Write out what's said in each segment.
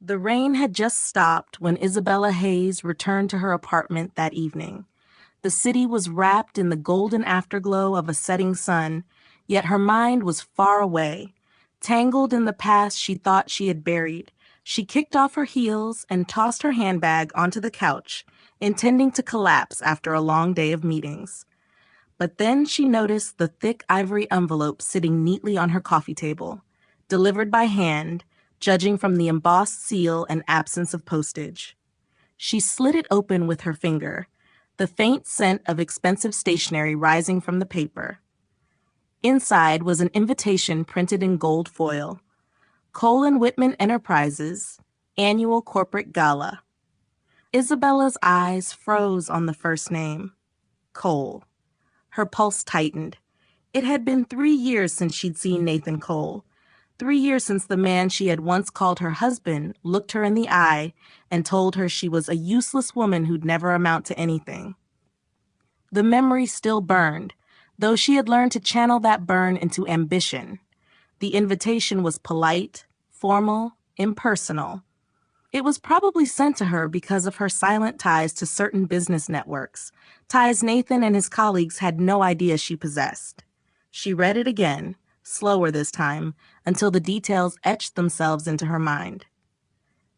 The rain had just stopped when Isabella Hayes returned to her apartment that evening. The city was wrapped in the golden afterglow of a setting sun, yet her mind was far away. Tangled in the past she thought she had buried, she kicked off her heels and tossed her handbag onto the couch, intending to collapse after a long day of meetings. But then she noticed the thick ivory envelope sitting neatly on her coffee table, delivered by hand, judging from the embossed seal and absence of postage. She slid it open with her finger, the faint scent of expensive stationery rising from the paper. Inside was an invitation printed in gold foil. Cole and Whitman Enterprises, Annual Corporate Gala. Isabella's eyes froze on the first name, Cole. Her pulse tightened. It had been 3 years since she'd seen Nathan Cole. 3 years since the man she had once called her husband looked her in the eye and told her she was a useless woman who'd never amount to anything. The memory still burned, though she had learned to channel that burn into ambition. The invitation was polite, formal, impersonal. It was probably sent to her because of her silent ties to certain business networks, ties Nathan and his colleagues had no idea she possessed. She read it again, slower this time, until the details etched themselves into her mind.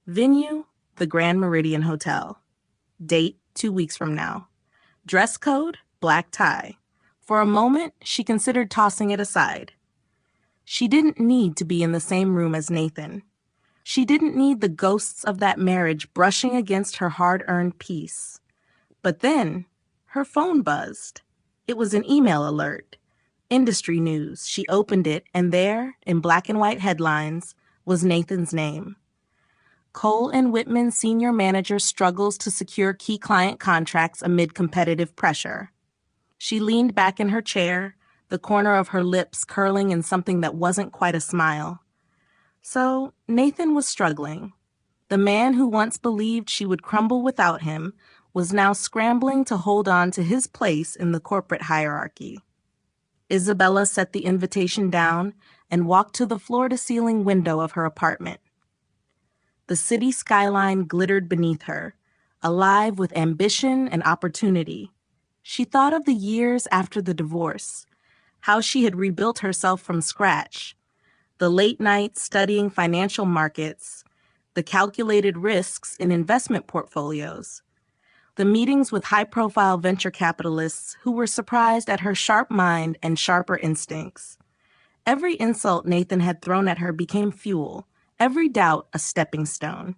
Venue, the Grand Meridian Hotel. Date, 2 weeks from now. Dress code, black tie. For a moment, she considered tossing it aside. She didn't need to be in the same room as Nathan. She didn't need the ghosts of that marriage brushing against her hard-earned peace. But then, her phone buzzed. It was an email alert. Industry news. She opened it, and there, in black and white headlines, was Nathan's name. Cole and Whitman senior manager struggles to secure key client contracts amid competitive pressure. She leaned back in her chair, the corner of her lips curling in something that wasn't quite a smile. So, Nathan was struggling. The man who once believed she would crumble without him was now scrambling to hold on to his place in the corporate hierarchy. Isabella set the invitation down and walked to the floor-to-ceiling window of her apartment. The city skyline glittered beneath her, alive with ambition and opportunity. She thought of the years after the divorce, how she had rebuilt herself from scratch, the late nights studying financial markets, the calculated risks in investment portfolios, the meetings with high-profile venture capitalists who were surprised at her sharp mind and sharper instincts. Every insult Nathan had thrown at her became fuel, every doubt a stepping stone.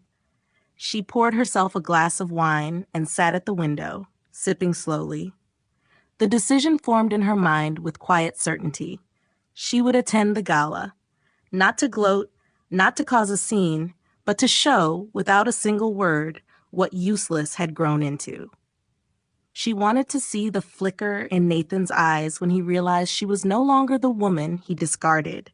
She poured herself a glass of wine and sat at the window, sipping slowly. The decision formed in her mind with quiet certainty. She would attend the gala. Not to gloat, not to cause a scene, but to show, without a single word, what useless had grown into. She wanted to see the flicker in Nathan's eyes when he realized she was no longer the woman he discarded.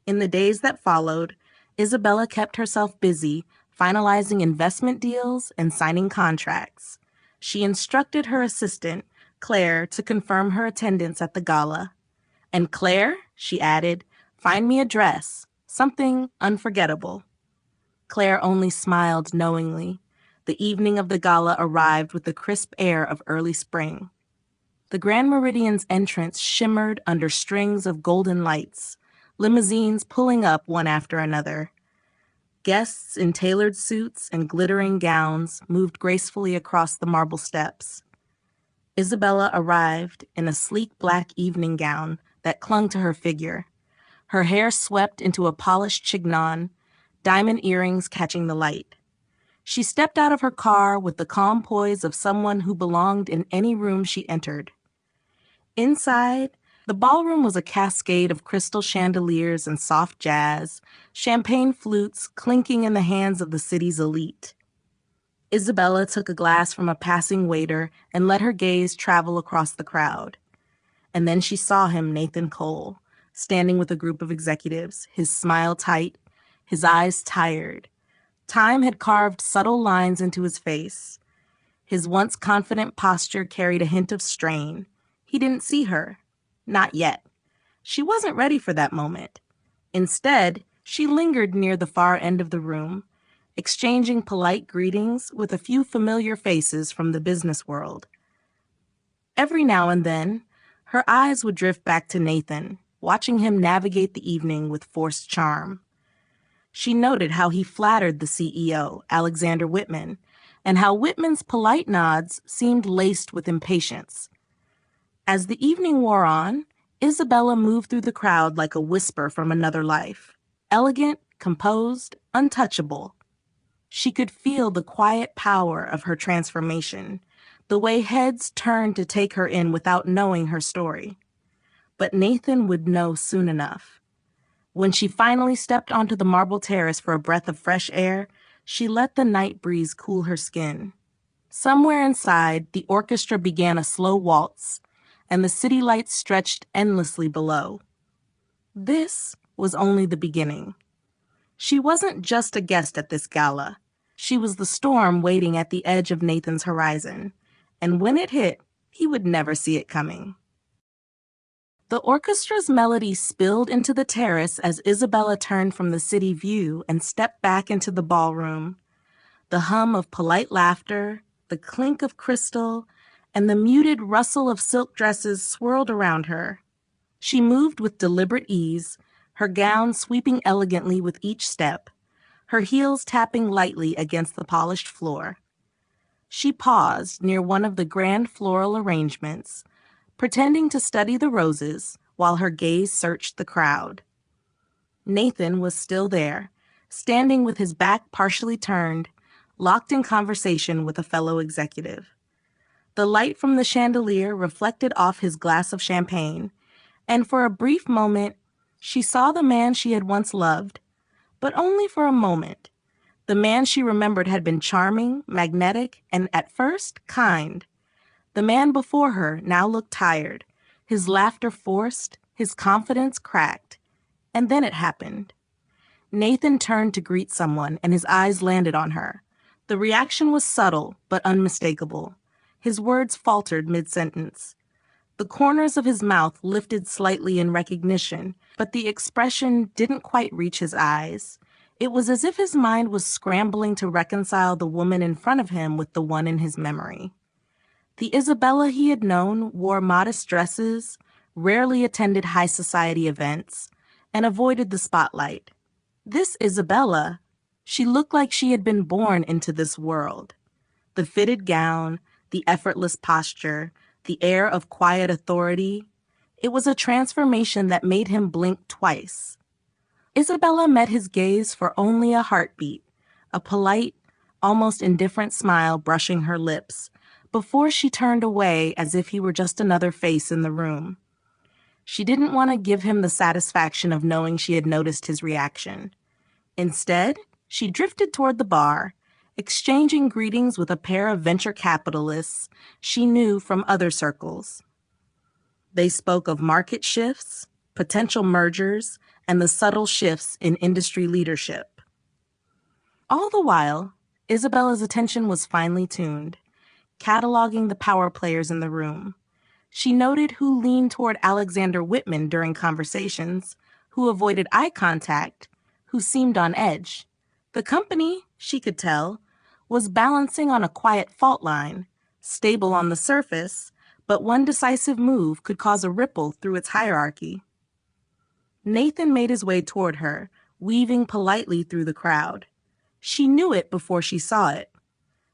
In the days that followed, Isabella kept herself busy finalizing investment deals and signing contracts. She instructed her assistant, Claire, to confirm her attendance at the gala. And Claire, she added, find me a dress, something unforgettable. Claire only smiled knowingly. The evening of the gala arrived with the crisp air of early spring. The Grand Meridian's entrance shimmered under strings of golden lights, limousines pulling up one after another. Guests in tailored suits and glittering gowns moved gracefully across the marble steps. Isabella arrived in a sleek black evening gown that clung to her figure, her hair swept into a polished chignon, diamond earrings catching the light. She stepped out of her car with the calm poise of someone who belonged in any room she entered. Inside, the ballroom was a cascade of crystal chandeliers and soft jazz, champagne flutes clinking in the hands of the city's elite. Isabella took a glass from a passing waiter and let her gaze travel across the crowd. And then she saw him, Nathan Cole, standing with a group of executives, his smile tight, his eyes tired. Time had carved subtle lines into his face. His once confident posture carried a hint of strain. He didn't see her. Not yet. She wasn't ready for that moment. Instead, she lingered near the far end of the room, exchanging polite greetings with a few familiar faces from the business world. Every now and then, her eyes would drift back to Nathan, watching him navigate the evening with forced charm. She noted how he flattered the CEO, Alexander Whitman, and how Whitman's polite nods seemed laced with impatience. As the evening wore on, Isabella moved through the crowd like a whisper from another life. Elegant, composed, untouchable. She could feel the quiet power of her transformation, the way heads turned to take her in without knowing her story. But Nathan would know soon enough. When she finally stepped onto the marble terrace for a breath of fresh air, she let the night breeze cool her skin. Somewhere inside, the orchestra began a slow waltz, and the city lights stretched endlessly below. This was only the beginning. She wasn't just a guest at this gala. She was the storm waiting at the edge of Nathan's horizon, and when it hit, he would never see it coming. The orchestra's melody spilled into the terrace as Isabella turned from the city view and stepped back into the ballroom. The hum of polite laughter, the clink of crystal, and the muted rustle of silk dresses swirled around her. She moved with deliberate ease, her gown sweeping elegantly with each step, her heels tapping lightly against the polished floor. She paused near one of the grand floral arrangements, pretending to study the roses while her gaze searched the crowd. Nathan was still there, standing with his back partially turned, locked in conversation with a fellow executive. The light from the chandelier reflected off his glass of champagne, and for a brief moment, she saw the man she had once loved, but only for a moment. The man she remembered had been charming, magnetic, and at first, kind. The man before her now looked tired, his laughter forced, his confidence cracked. And then it happened. Nathan turned to greet someone, and his eyes landed on her. The reaction was subtle, but unmistakable. His words faltered mid-sentence. The corners of his mouth lifted slightly in recognition, but the expression didn't quite reach his eyes. It was as if his mind was scrambling to reconcile the woman in front of him with the one in his memory. The Isabella he had known wore modest dresses, rarely attended high society events, and avoided the spotlight. This Isabella, she looked like she had been born into this world. The fitted gown, the effortless posture, the air of quiet authority. It was a transformation that made him blink twice. Isabella met his gaze for only a heartbeat, a polite, almost indifferent smile brushing her lips, before she turned away as if he were just another face in the room. She didn't want to give him the satisfaction of knowing she had noticed his reaction. Instead, she drifted toward the bar, exchanging greetings with a pair of venture capitalists she knew from other circles. They spoke of market shifts, potential mergers, and the subtle shifts in industry leadership. All the while, Isabella's attention was finely tuned, cataloging the power players in the room. She noted who leaned toward Alexander Whitman during conversations, who avoided eye contact, who seemed on edge. The company, she could tell, was balancing on a quiet fault line, stable on the surface, but one decisive move could cause a ripple through its hierarchy. Nathan made his way toward her, weaving politely through the crowd. She knew it before she saw it.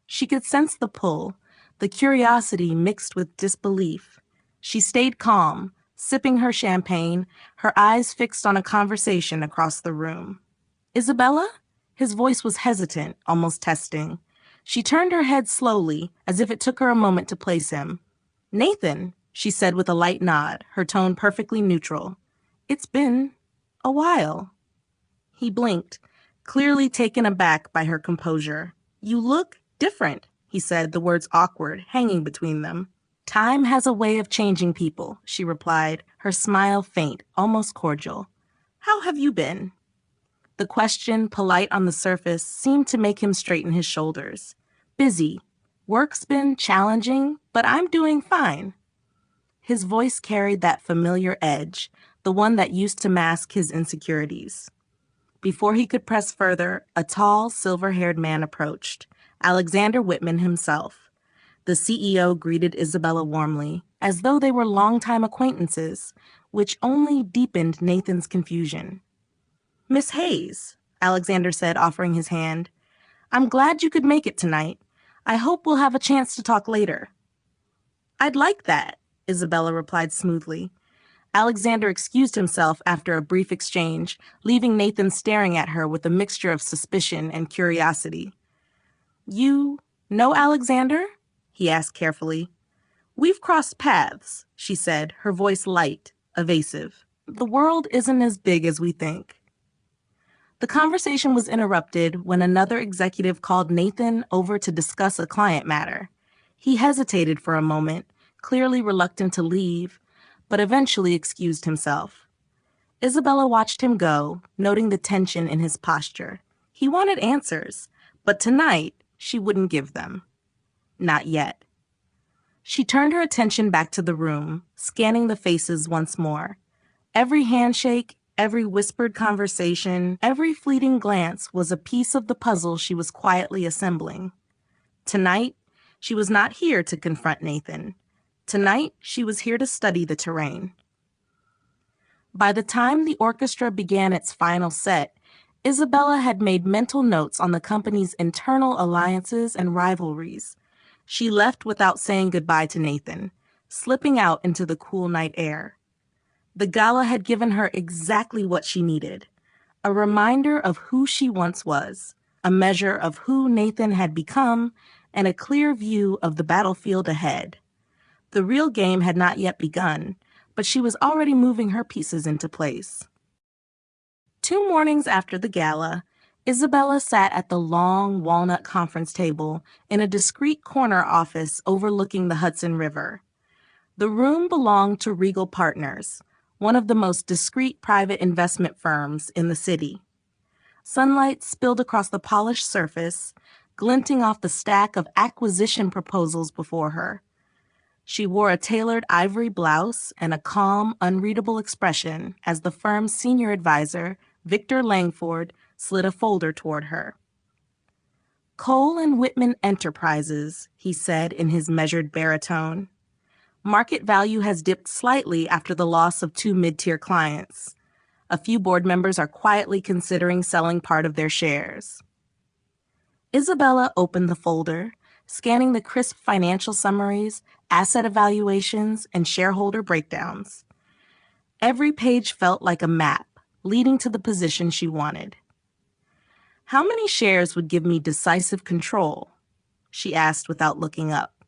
She could sense the pull, the curiosity mixed with disbelief. She stayed calm, sipping her champagne, her eyes fixed on a conversation across the room. "Isabella?" His voice was hesitant, almost testing. She turned her head slowly, as if it took her a moment to place him. "Nathan," she said with a light nod, her tone perfectly neutral. "It's been a while." He blinked, clearly taken aback by her composure. "You look different," he said, the words awkward, hanging between them. "Time has a way of changing people," she replied, her smile faint, almost cordial. "How have you been?" The question, polite on the surface, seemed to make him straighten his shoulders. "Busy. Work's been challenging, but I'm doing fine." His voice carried that familiar edge, the one that used to mask his insecurities. Before he could press further, a tall, silver-haired man approached, Alexander Whitman himself. The CEO greeted Isabella warmly, as though they were longtime acquaintances, which only deepened Nathan's confusion. "Miss Hayes," Alexander said, offering his hand. "I'm glad you could make it tonight. I hope we'll have a chance to talk later." "I'd like that," Isabella replied smoothly. Alexander excused himself after a brief exchange, leaving Nathan staring at her with a mixture of suspicion and curiosity. "You know Alexander?" he asked carefully. "We've crossed paths," she said, her voice light, evasive. "The world isn't as big as we think." The conversation was interrupted when another executive called Nathan over to discuss a client matter. He hesitated for a moment, clearly reluctant to leave, but eventually excused himself. Isabella watched him go, noting the tension in his posture. He wanted answers, but tonight she wouldn't give them. Not yet. She turned her attention back to the room, scanning the faces once more. Every handshake, every whispered conversation, every fleeting glance was a piece of the puzzle she was quietly assembling. Tonight, she was not here to confront Nathan. Tonight, she was here to study the terrain. By the time the orchestra began its final set, Isabella had made mental notes on the company's internal alliances and rivalries. She left without saying goodbye to Nathan, slipping out into the cool night air. The gala had given her exactly what she needed, a reminder of who she once was, a measure of who Nathan had become, and a clear view of the battlefield ahead. The real game had not yet begun, but she was already moving her pieces into place. 2 mornings after the gala, Isabella sat at the long walnut conference table in a discreet corner office overlooking the Hudson River. The room belonged to Regal Partners, one of the most discreet private investment firms in the city. Sunlight spilled across the polished surface, glinting off the stack of acquisition proposals before her. She wore a tailored ivory blouse and a calm, unreadable expression as the firm's senior advisor, Victor Langford, slid a folder toward her. "Cole and Whitman Enterprises," he said in his measured baritone. "Market value has dipped slightly after the loss of 2 mid-tier clients. A few board members are quietly considering selling part of their shares." Isabella opened the folder, scanning the crisp financial summaries, asset evaluations, and shareholder breakdowns. Every page felt like a map, leading to the position she wanted. "How many shares would give me decisive control?" she asked without looking up.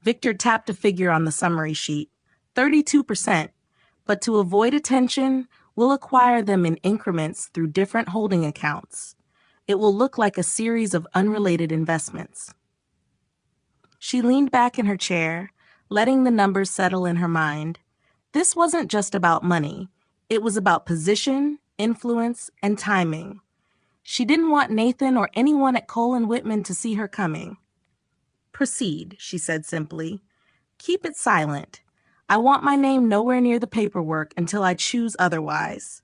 Victor tapped a figure on the summary sheet, 32%, but to avoid attention, we'll acquire them in increments through different holding accounts. It will look like a series of unrelated investments. She leaned back in her chair, letting the numbers settle in her mind. This wasn't just about money. It was about position, influence, and timing. She didn't want Nathan or anyone at Cole and Whitman to see her coming. "Proceed," she said simply. "Keep it silent. I want my name nowhere near the paperwork until I choose otherwise."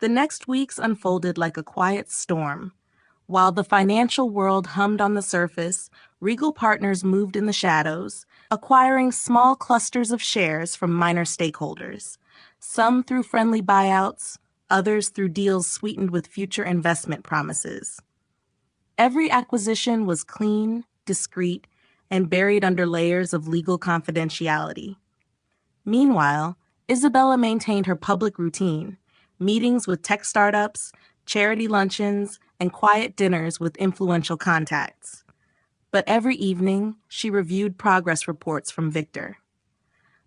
The next weeks unfolded like a quiet storm. While the financial world hummed on the surface, Regal Partners moved in the shadows, acquiring small clusters of shares from minor stakeholders, some through friendly buyouts, others through deals sweetened with future investment promises. Every acquisition was clean, discreet, and buried under layers of legal confidentiality. Meanwhile, Isabella maintained her public routine, meetings with tech startups, charity luncheons, and quiet dinners with influential contacts. But every evening, she reviewed progress reports from Victor.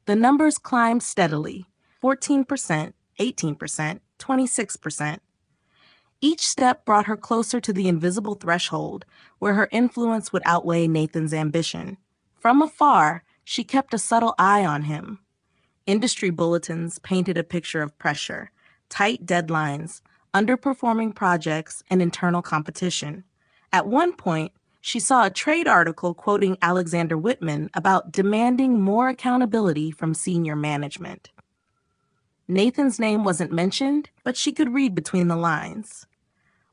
The numbers climbed steadily, 14%, 18%, 26%. Each step brought her closer to the invisible threshold where her influence would outweigh Nathan's ambition. From afar, she kept a subtle eye on him. Industry bulletins painted a picture of pressure, tight deadlines, underperforming projects, and internal competition. At one point, she saw a trade article quoting Alexander Whitman about demanding more accountability from senior management. Nathan's name wasn't mentioned, but she could read between the lines.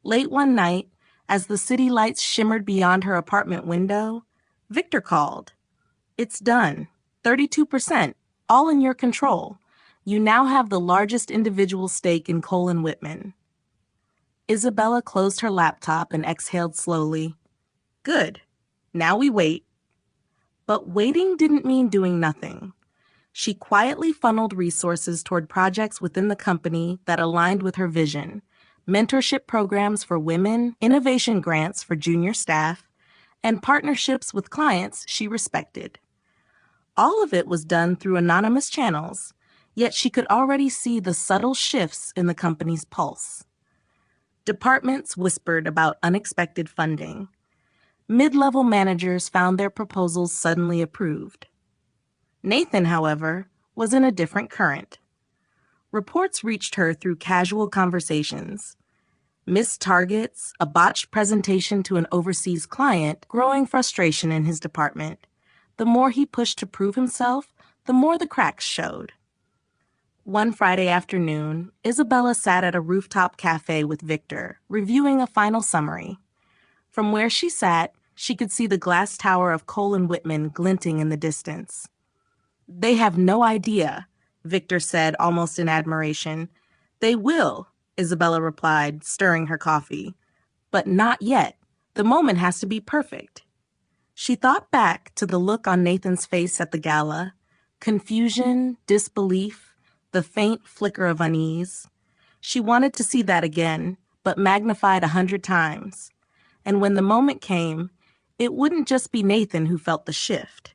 Late one night, as the city lights shimmered beyond her apartment window, Victor called. "It's done. 32%, all in your control. You now have the largest individual stake in Cole & Whitman." Isabella closed her laptop and exhaled slowly. Good. Now we wait. But waiting didn't mean doing nothing. She quietly funneled resources toward projects within the company that aligned with her vision: mentorship programs for women, innovation grants for junior staff, and partnerships with clients she respected. All of it was done through anonymous channels, yet she could already see the subtle shifts in the company's pulse. Departments whispered about unexpected funding. Mid-level managers found their proposals suddenly approved. Nathan, however, was in a different current. Reports reached her through casual conversations. Missed targets, a botched presentation to an overseas client, growing frustration in his department. The more he pushed to prove himself, the more the cracks showed. One Friday afternoon, Isabella sat at a rooftop cafe with Victor, reviewing a final summary. From where she sat, she could see the glass tower of Cole & Whitman glinting in the distance. "They have no idea," Victor said, almost in admiration. "They will," Isabella replied, stirring her coffee. "But not yet. The moment has to be perfect." She thought back to the look on Nathan's face at the gala: confusion, disbelief, the faint flicker of unease. She wanted to see that again, but magnified 100 times. And when the moment came, it wouldn't just be Nathan who felt the shift.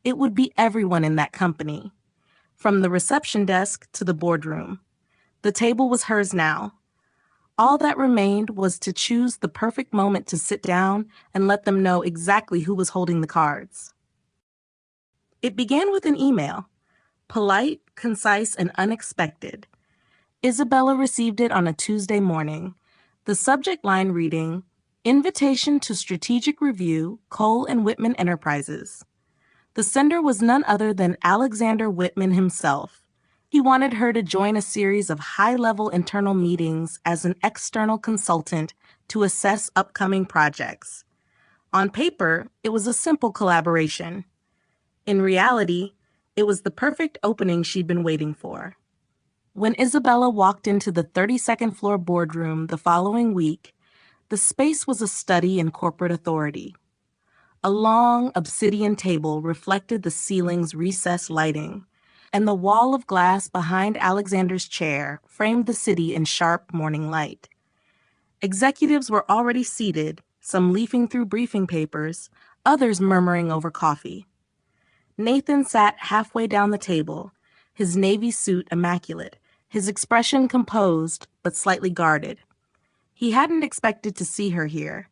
It would be everyone in that company, from the reception desk to the boardroom. The table was hers now. All that remained was to choose the perfect moment to sit down and let them know exactly who was holding the cards. It began with an email. Polite, concise, and unexpected. Isabella received it on a Tuesday morning. The subject line reading, "Invitation to Strategic Review, Cole & Whitman Enterprises." The sender was none other than Alexander Whitman himself. He wanted her to join a series of high-level internal meetings as an external consultant to assess upcoming projects. On paper, it was a simple collaboration. In reality, it was the perfect opening she'd been waiting for. When Isabella walked into the 32nd floor boardroom the following week, the space was a study in corporate authority. A long obsidian table reflected the ceiling's recessed lighting, and the wall of glass behind Alexander's chair framed the city in sharp morning light. Executives were already seated, some leafing through briefing papers, others murmuring over coffee. Nathan sat halfway down the table, his navy suit immaculate, his expression composed but slightly guarded. He hadn't expected to see her here,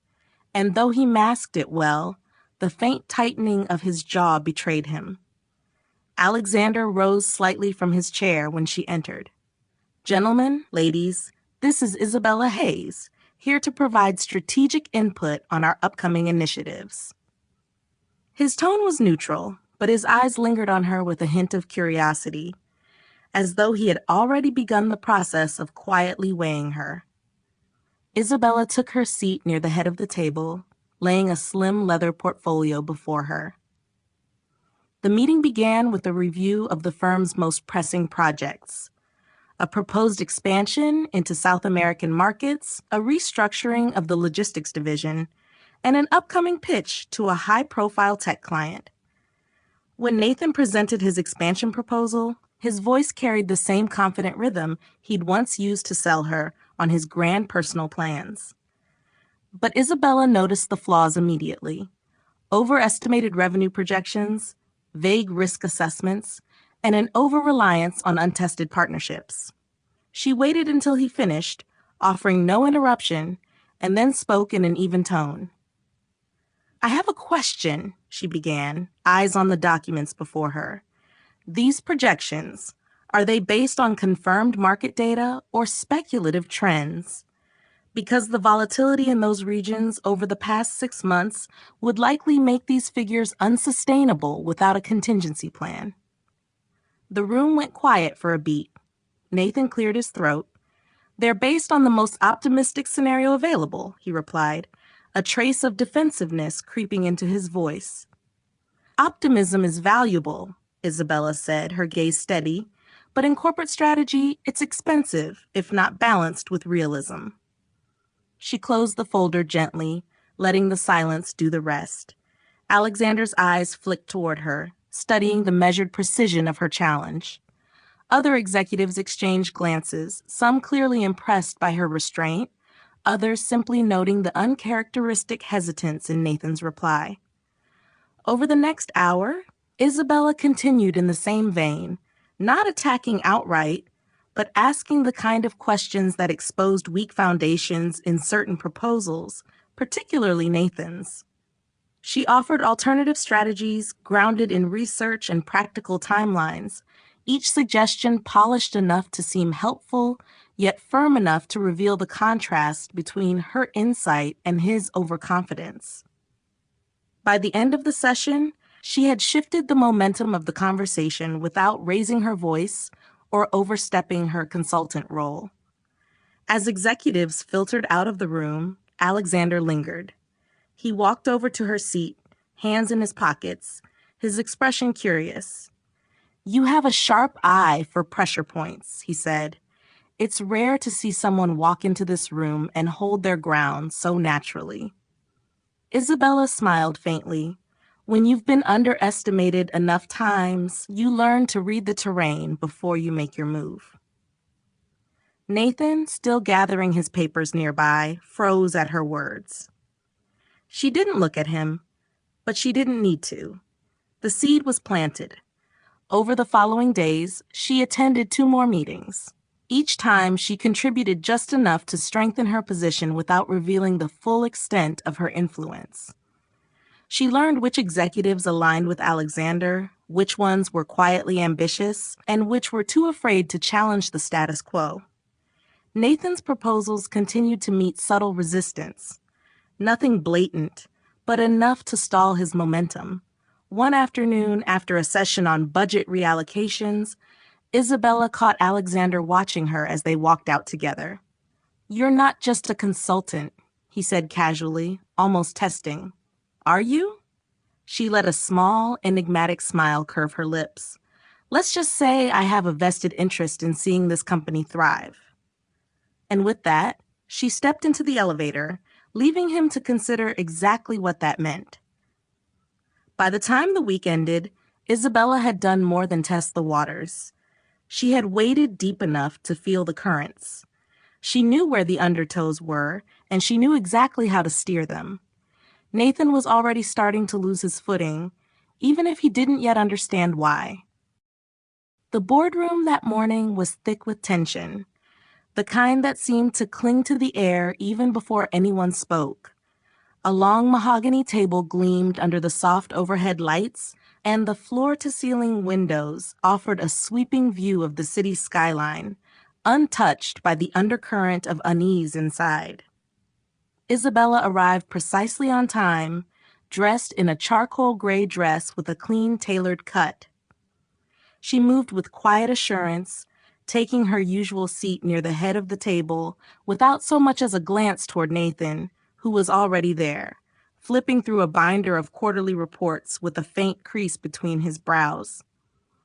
and though he masked it well, the faint tightening of his jaw betrayed him. Alexander rose slightly from his chair when she entered. "Gentlemen, ladies, this is Isabella Hayes, here to provide strategic input on our upcoming initiatives." His tone was neutral, but his eyes lingered on her with a hint of curiosity, as though he had already begun the process of quietly weighing her. Isabella took her seat near the head of the table, laying a slim leather portfolio before her. The meeting began with a review of the firm's most pressing projects: a proposed expansion into South American markets, a restructuring of the logistics division, and an upcoming pitch to a high-profile tech client. When Nathan presented his expansion proposal, his voice carried the same confident rhythm he'd once used to sell her on his grand personal plans. But Isabella noticed the flaws immediately: overestimated revenue projections, vague risk assessments, and an over-reliance on untested partnerships. She waited until he finished, offering no interruption, and then spoke in an even tone. "I have a question," she began, eyes on the documents before her. "These projections, are they based on confirmed market data or speculative trends? Because the volatility in those regions over the past 6 months would likely make these figures unsustainable without a contingency plan." The room went quiet for a beat. Nathan cleared his throat. "They're based on the most optimistic scenario available," he replied, a trace of defensiveness creeping into his voice. "Optimism is valuable," Isabella said, her gaze steady, "but in corporate strategy, it's expensive, if not balanced with realism." She closed the folder gently, letting the silence do the rest. Alexander's eyes flicked toward her, studying the measured precision of her challenge. Other executives exchanged glances, some clearly impressed by her restraint, others simply noting the uncharacteristic hesitance in Nathan's reply. Over the next hour, Isabella continued in the same vein, not attacking outright, but asking the kind of questions that exposed weak foundations in certain proposals, particularly Nathan's. She offered alternative strategies grounded in research and practical timelines, each suggestion polished enough to seem helpful, yet firm enough to reveal the contrast between her insight and his overconfidence. By the end of the session, she had shifted the momentum of the conversation without raising her voice or overstepping her consultant role. As executives filtered out of the room, Alexander lingered. He walked over to her seat, hands in his pockets, his expression curious. "You have a sharp eye for pressure points," he said. "It's rare to see someone walk into this room and hold their ground so naturally." Isabella smiled faintly. "When you've been underestimated enough times, you learn to read the terrain before you make your move." Nathan, still gathering his papers nearby, froze at her words. She didn't look at him, but she didn't need to. The seed was planted. Over the following days, she attended 2 more meetings. Each time, she contributed just enough to strengthen her position without revealing the full extent of her influence. She learned which executives aligned with Alexander, which ones were quietly ambitious, and which were too afraid to challenge the status quo. Nathan's proposals continued to meet subtle resistance. Nothing blatant, but enough to stall his momentum. One afternoon, after a session on budget reallocations, Isabella caught Alexander watching her as they walked out together. "You're not just a consultant," he said casually, almost testing. "Are you?" She let a small, enigmatic smile curve her lips. "Let's just say I have a vested interest in seeing this company thrive." And with that, she stepped into the elevator, leaving him to consider exactly what that meant. By the time the week ended, Isabella had done more than test the waters. She had waded deep enough to feel the currents. She knew where the undertows were, and she knew exactly how to steer them. Nathan was already starting to lose his footing, even if he didn't yet understand why. The boardroom that morning was thick with tension, the kind that seemed to cling to the air even before anyone spoke. A long mahogany table gleamed under the soft overhead lights, and the floor-to-ceiling windows offered a sweeping view of the city's skyline, untouched by the undercurrent of unease inside. Isabella arrived precisely on time, dressed in a charcoal gray dress with a clean, tailored cut. She moved with quiet assurance, taking her usual seat near the head of the table without so much as a glance toward Nathan, who was already there, flipping through a binder of quarterly reports with a faint crease between his brows.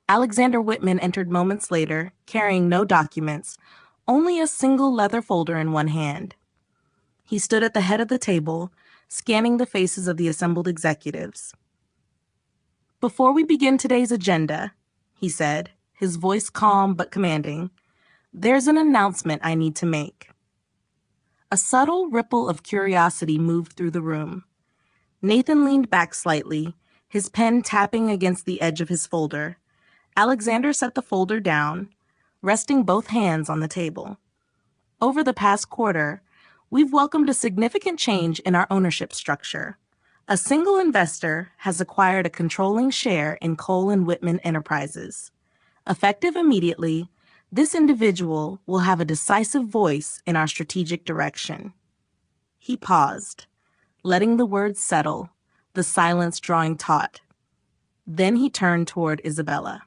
Alexander Whitman entered moments later, carrying no documents, only a single leather folder in one hand. He stood at the head of the table, scanning the faces of the assembled executives. "Before we begin today's agenda," he said, his voice calm but commanding, "there's an announcement I need to make." A subtle ripple of curiosity moved through the room. Nathan leaned back slightly, his pen tapping against the edge of his folder. Alexander set the folder down, resting both hands on the table. "Over the past quarter, we've welcomed a significant change in our ownership structure. A single investor has acquired a controlling share in Cole and Whitman Enterprises. Effective immediately, this individual will have a decisive voice in our strategic direction." He paused, letting the words settle, the silence drawing taut. Then he turned toward Isabella.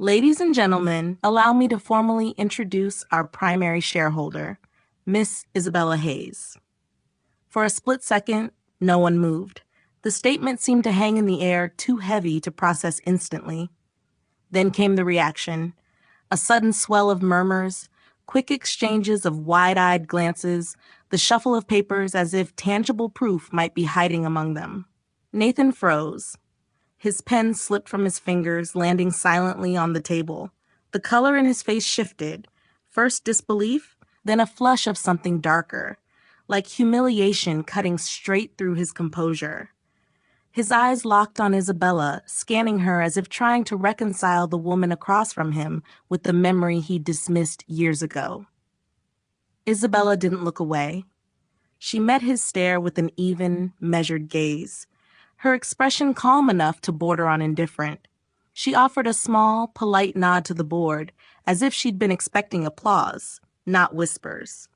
Ladies and gentlemen, allow me to formally introduce our primary shareholder, Miss Isabella Hayes. For a split second, no one moved. The statement seemed to hang in the air, too heavy to process instantly. Then came the reaction, a sudden swell of murmurs, quick exchanges of wide-eyed glances, the shuffle of papers as if tangible proof might be hiding among them. Nathan froze. His pen slipped from his fingers, landing silently on the table. The color in his face shifted, first disbelief, then a flush of something darker, like humiliation cutting straight through his composure. His eyes locked on Isabella, scanning her as if trying to reconcile the woman across from him with the memory he dismissed years ago. Isabella didn't look away. She met his stare with an even, measured gaze, her expression calm enough to border on indifferent. She offered a small, polite nod to the board, as if she'd been expecting applause, not whispers.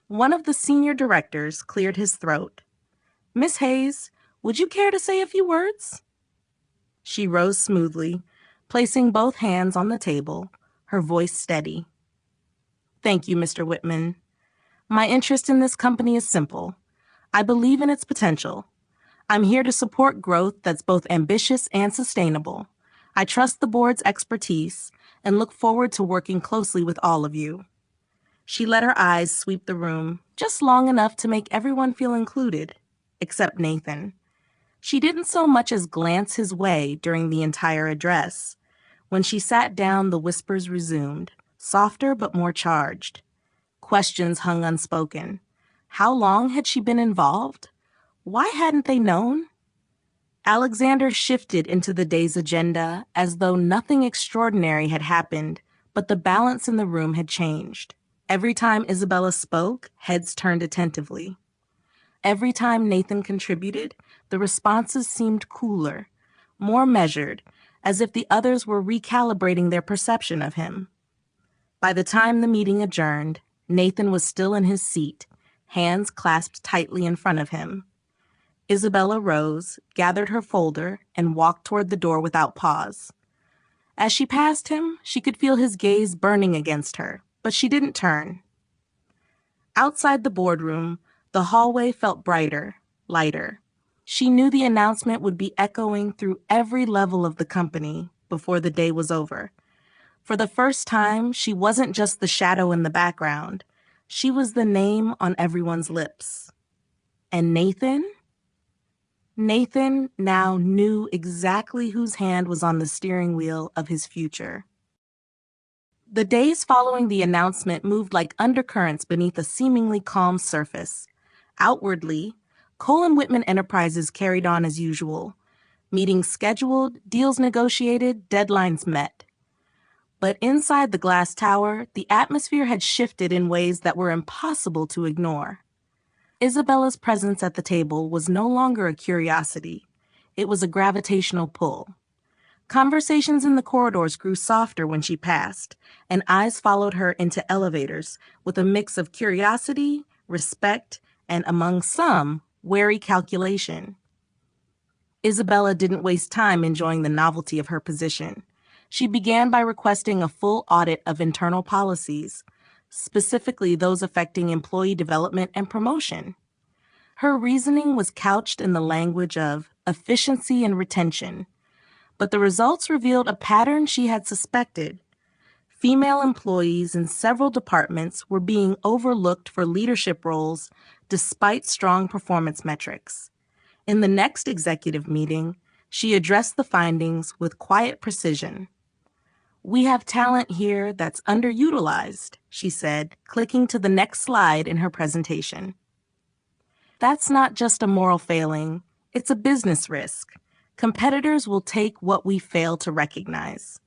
One of the senior directors cleared his throat. "Miss Hayes, would you care to say a few words?" She rose smoothly, placing both hands on the table, her voice steady. "Thank you, Mr. Whitman. My interest in this company is simple. I believe in its potential. I'm here to support growth that's both ambitious and sustainable. I trust the board's expertise and look forward to working closely with all of you." She let her eyes sweep the room, just long enough to make everyone feel included, except Nathan. She didn't so much as glance his way during the entire address. When she sat down, the whispers resumed, softer but more charged. Questions hung unspoken. How long had she been involved? Why hadn't they known? Alexander shifted into the day's agenda as though nothing extraordinary had happened, but the balance in the room had changed. Every time Isabella spoke, heads turned attentively. Every time Nathan contributed, the responses seemed cooler, more measured, as if the others were recalibrating their perception of him. By the time the meeting adjourned, Nathan was still in his seat, hands clasped tightly in front of him. Isabella rose, gathered her folder, and walked toward the door without pause. As she passed him, she could feel his gaze burning against her, but she didn't turn. Outside the boardroom, the hallway felt brighter, lighter. She knew the announcement would be echoing through every level of the company before the day was over. For the first time, she wasn't just the shadow in the background. She was the name on everyone's lips. And Nathan? Nathan now knew exactly whose hand was on the steering wheel of his future. The days following the announcement moved like undercurrents beneath a seemingly calm surface. Outwardly, Colin Whitman Enterprises carried on as usual. Meetings scheduled, deals negotiated, deadlines met. But inside the glass tower, the atmosphere had shifted in ways that were impossible to ignore. Isabella's presence at the table was no longer a curiosity. It was a gravitational pull. Conversations in the corridors grew softer when she passed, and eyes followed her into elevators with a mix of curiosity, respect, and among some, wary calculation. Isabella didn't waste time enjoying the novelty of her position. She began by requesting a full audit of internal policies, specifically those affecting employee development and promotion. Her reasoning was couched in the language of efficiency and retention, but the results revealed a pattern she had suspected. Female employees in several departments were being overlooked for leadership roles despite strong performance metrics. In the next executive meeting, she addressed the findings with quiet precision. "We have talent here that's underutilized," she said, clicking to the next slide in her presentation. "That's not just a moral failing, it's a business risk. Competitors will take what we fail to recognize."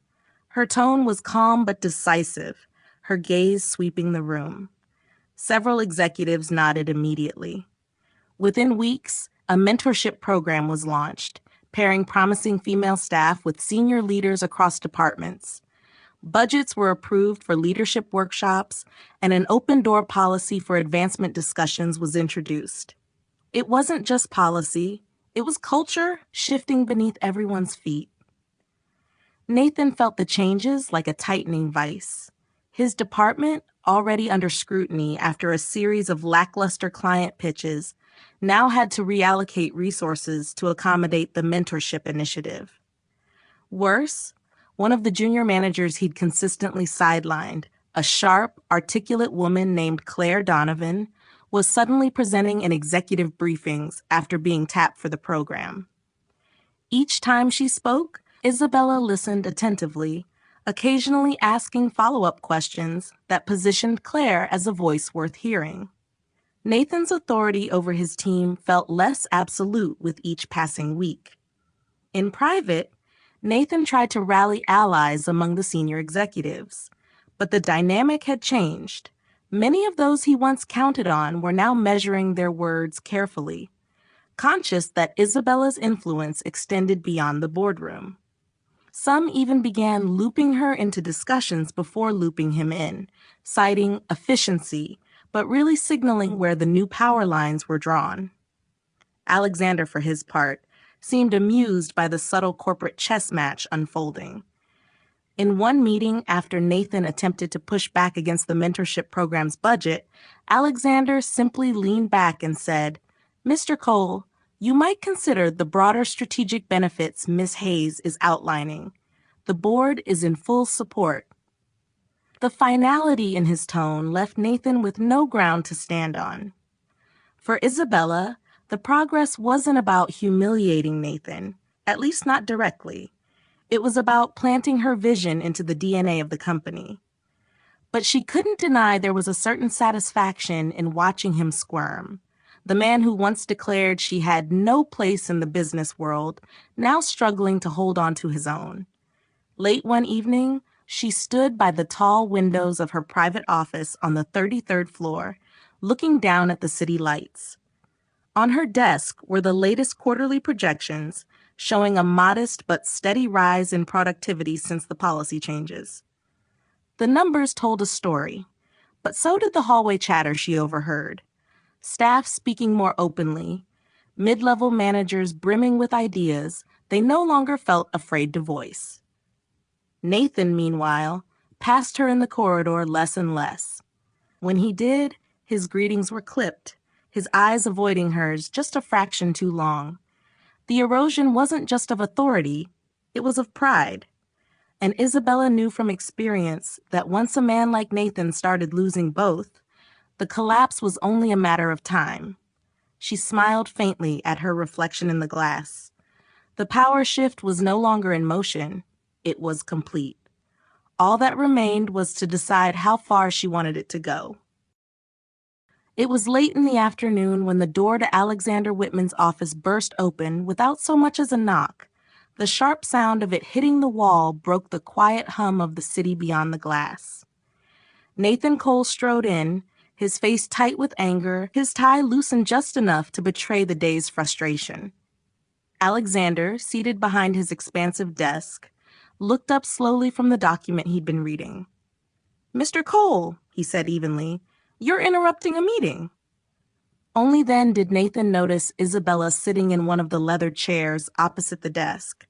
Her tone was calm but decisive, her gaze sweeping the room. Several executives nodded immediately. Within weeks, a mentorship program was launched, pairing promising female staff with senior leaders across departments. Budgets were approved for leadership workshops, and an open-door policy for advancement discussions was introduced. It wasn't just policy, it was culture shifting beneath everyone's feet. Nathan felt the changes like a tightening vice. His department, already under scrutiny after a series of lackluster client pitches, now had to reallocate resources to accommodate the mentorship initiative. Worse, one of the junior managers he'd consistently sidelined, a sharp, articulate woman named Claire Donovan, was suddenly presenting in executive briefings after being tapped for the program. Each time she spoke, Isabella listened attentively, occasionally asking follow-up questions that positioned Claire as a voice worth hearing. Nathan's authority over his team felt less absolute with each passing week. In private, Nathan tried to rally allies among the senior executives, but the dynamic had changed. Many of those he once counted on were now measuring their words carefully, conscious that Isabella's influence extended beyond the boardroom. Some even began looping her into discussions before looping him in, citing efficiency, but really signaling where the new power lines were drawn. Alexander, for his part, seemed amused by the subtle corporate chess match unfolding. In one meeting after Nathan attempted to push back against the mentorship program's budget, Alexander simply leaned back and said, "Mr. Cole, you might consider the broader strategic benefits Ms. Hayes is outlining. The board is in full support." The finality in his tone left Nathan with no ground to stand on. For Isabella, the progress wasn't about humiliating Nathan, at least not directly. It was about planting her vision into the DNA of the company. But she couldn't deny there was a certain satisfaction in watching him squirm. The man who once declared she had no place in the business world, now struggling to hold on to his own. Late one evening, she stood by the tall windows of her private office on the 33rd floor, looking down at the city lights. On her desk were the latest quarterly projections, showing a modest but steady rise in productivity since the policy changes. The numbers told a story, but so did the hallway chatter she overheard. Staff speaking more openly, mid-level managers brimming with ideas they no longer felt afraid to voice. Nathan, meanwhile, passed her in the corridor less and less. When he did, his greetings were clipped, his eyes avoiding hers just a fraction too long. The erosion wasn't just of authority, it was of pride. And Isabella knew from experience that once a man like Nathan started losing both, the collapse was only a matter of time. She smiled faintly at her reflection in the glass. The power shift was no longer in motion, it was complete. All that remained was to decide how far she wanted it to go. It was late in the afternoon when the door to Alexander Whitman's office burst open without so much as a knock. The sharp sound of it hitting the wall broke the quiet hum of the city beyond the glass. Nathan Cole strode in, his face tight with anger, his tie loosened just enough to betray the day's frustration. Alexander, seated behind his expansive desk, looked up slowly from the document he'd been reading. "Mr. Cole," he said evenly, "you're interrupting a meeting." Only then did Nathan notice Isabella sitting in one of the leather chairs opposite the desk.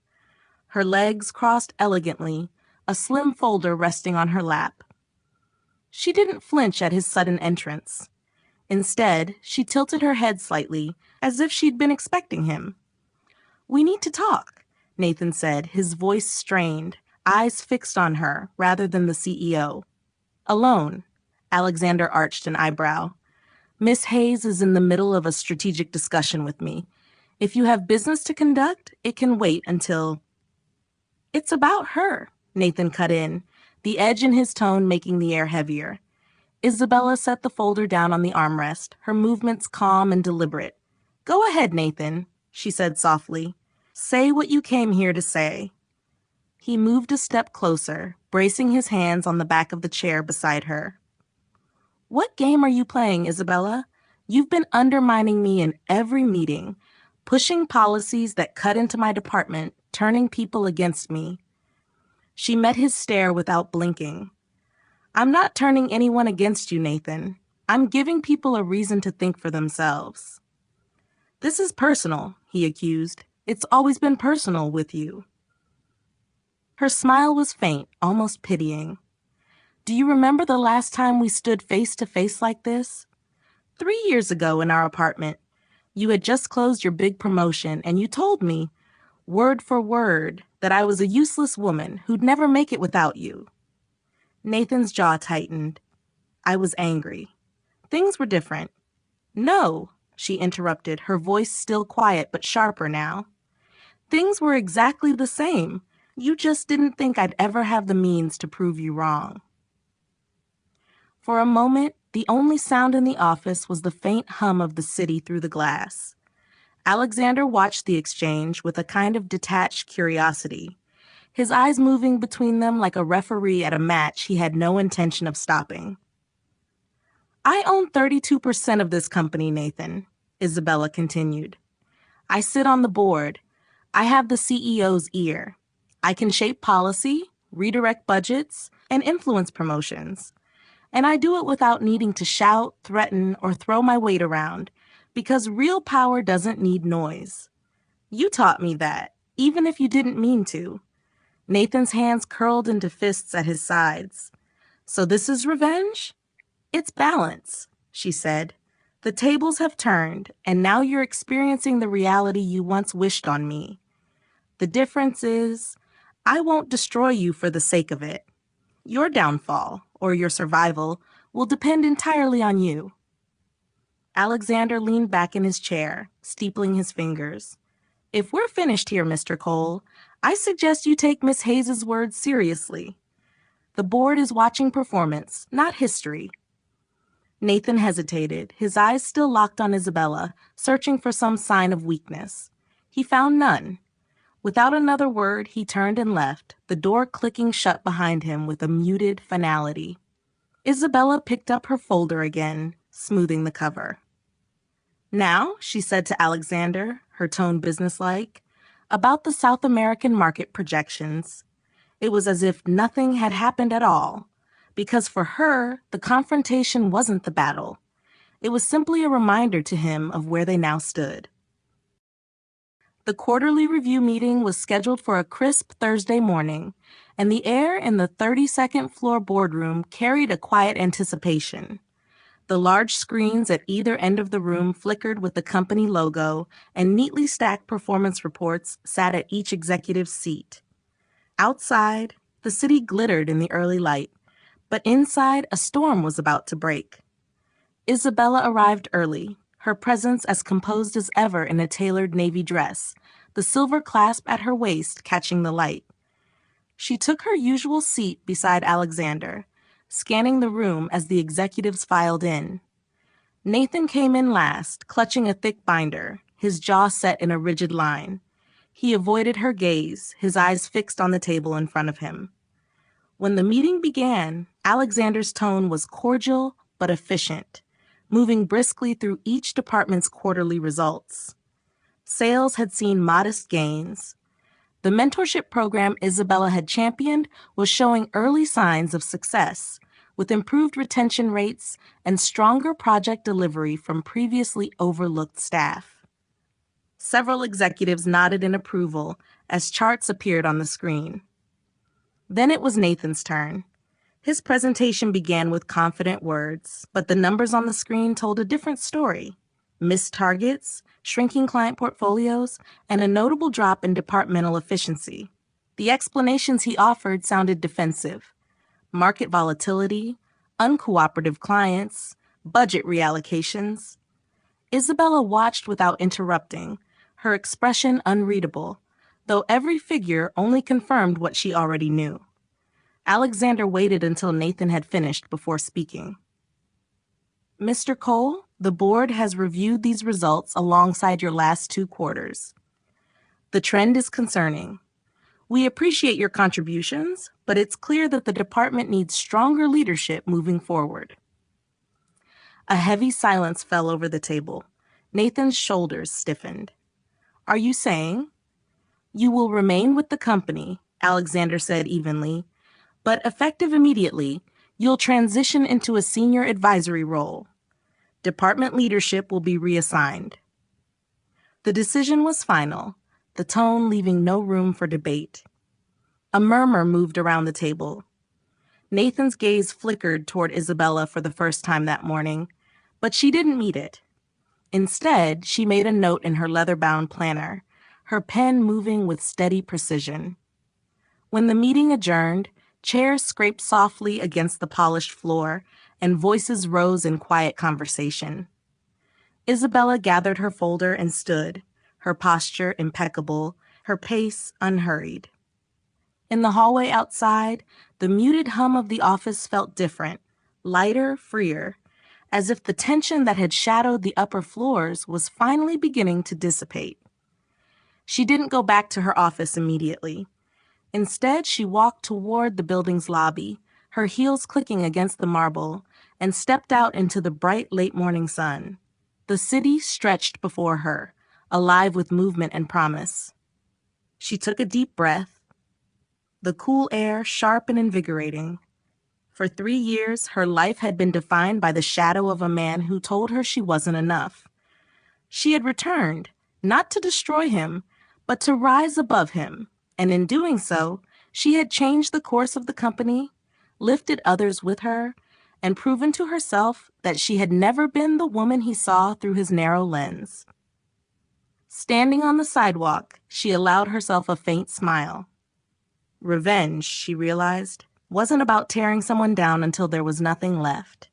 Her legs crossed elegantly, a slim folder resting on her lap. She didn't flinch at his sudden entrance. Instead, she tilted her head slightly, as if she'd been expecting him. "We need to talk," Nathan said, his voice strained, eyes fixed on her rather than the CEO. "Alone." Alexander arched an eyebrow. "Miss Hayes is in the middle of a strategic discussion with me. If you have business to conduct, it can wait until—" "It's about her," Nathan cut in, the edge in his tone making the air heavier. Isabella set the folder down on the armrest, her movements calm and deliberate. "Go ahead, Nathan," she said softly. "Say what you came here to say." He moved a step closer, bracing his hands on the back of the chair beside her. "What game are you playing, Isabella? You've been undermining me in every meeting, pushing policies that cut into my department, turning people against me." She met his stare without blinking. "I'm not turning anyone against you, Nathan. I'm giving people a reason to think for themselves." "This is personal," he accused. "It's always been personal with you." Her smile was faint, almost pitying. Do you remember the last time we stood face to face like this? 3 years ago in our apartment. You had just closed your big promotion, and you told me, word for word, that I was a useless woman who'd never make it without you. Nathan's jaw tightened. I was angry. Things were different. No, she interrupted, her voice still quiet but sharper now. Things were exactly the same. You just didn't think I'd ever have the means to prove you wrong. For a moment, the only sound in the office was the faint hum of the city through the glass. Alexander watched the exchange with a kind of detached curiosity, his eyes moving between them like a referee at a match he had no intention of stopping. I own 32% of this company, Nathan, Isabella continued. I sit on the board. I have the CEO's ear. I can shape policy, redirect budgets, and influence promotions. And I do it without needing to shout, threaten, or throw my weight around, because real power doesn't need noise. You taught me that, even if you didn't mean to. Nathan's hands curled into fists at his sides. So this is revenge? It's balance, she said. The tables have turned, and now you're experiencing the reality you once wished on me. The difference is, I won't destroy you for the sake of it. Your downfall, or your survival, will depend entirely on you. Alexander leaned back in his chair, steepling his fingers. If we're finished here, Mr. Cole, I suggest you take Miss Hayes's words seriously. The board is watching performance, not history. Nathan hesitated, his eyes still locked on Isabella, searching for some sign of weakness. He found none. Without another word, he turned and left, the door clicking shut behind him with a muted finality. Isabella picked up her folder again, smoothing the cover. Now, she said to Alexander, her tone businesslike, about the South American market projections. It was as if nothing had happened at all, because for her, the confrontation wasn't the battle. It was simply a reminder to him of where they now stood. The quarterly review meeting was scheduled for a crisp Thursday morning, and the air in the 32nd floor boardroom carried a quiet anticipation. The large screens at either end of the room flickered with the company logo, and neatly stacked performance reports sat at each executive's seat. Outside, the city glittered in the early light, but inside a storm was about to break. Isabella arrived early, her presence as composed as ever in a tailored navy dress, the silver clasp at her waist catching the light. She took her usual seat beside Alexander, scanning the room as the executives filed in. Nathan came in last, clutching a thick binder, his jaw set in a rigid line. He avoided her gaze, his eyes fixed on the table in front of him. When the meeting began, Alexander's tone was cordial but efficient, moving briskly through each department's quarterly results. Sales had seen modest gains. The mentorship program Isabella had championed was showing early signs of success, with improved retention rates and stronger project delivery from previously overlooked staff. Several executives nodded in approval as charts appeared on the screen. Then it was Nathan's turn. His presentation began with confident words, but the numbers on the screen told a different story. Missed targets, shrinking client portfolios, and a notable drop in departmental efficiency. The explanations he offered sounded defensive. Market volatility, uncooperative clients, budget reallocations. Isabella watched without interrupting, her expression unreadable, though every figure only confirmed what she already knew. Alexander waited until Nathan had finished before speaking. Mr. Cole, the board has reviewed these results alongside your last 2 quarters. The trend is concerning. We appreciate your contributions, but it's clear that the department needs stronger leadership moving forward. A heavy silence fell over the table. Nathan's shoulders stiffened. Are you saying? You will remain with the company, Alexander said evenly, but effective immediately, you'll transition into a senior advisory role. Department leadership will be reassigned. The decision was final, the tone leaving no room for debate. A murmur moved around the table. Nathan's gaze flickered toward Isabella for the first time that morning, but she didn't meet it. Instead, she made a note in her leather-bound planner, her pen moving with steady precision. When the meeting adjourned, chairs scraped softly against the polished floor, and voices rose in quiet conversation. Isabella gathered her folder and stood, her posture impeccable, her pace unhurried. In the hallway outside, the muted hum of the office felt different, lighter, freer, as if the tension that had shadowed the upper floors was finally beginning to dissipate. She didn't go back to her office immediately. Instead, she walked toward the building's lobby, her heels clicking against the marble, and stepped out into the bright late-morning sun. The city stretched before her, alive with movement and promise. She took a deep breath, the cool air sharp and invigorating. For 3 years, her life had been defined by the shadow of a man who told her she wasn't enough. She had returned, not to destroy him, but to rise above him, and in doing so, she had changed the course of the company, lifted others with her, and proven to herself that she had never been the woman he saw through his narrow lens. Standing on the sidewalk, she allowed herself a faint smile. Revenge, she realized, wasn't about tearing someone down until there was nothing left.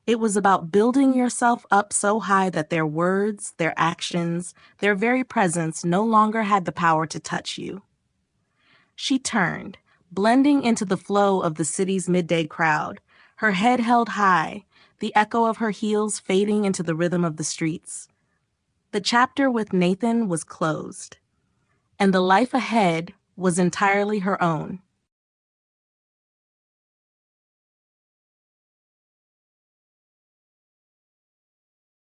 It was about building yourself up so high that their words, their actions, their very presence no longer had the power to touch you. She turned, blending into the flow of the city's midday crowd, her head held high, the echo of her heels fading into the rhythm of the streets. The chapter with Nathan was closed, and the life ahead was entirely her own.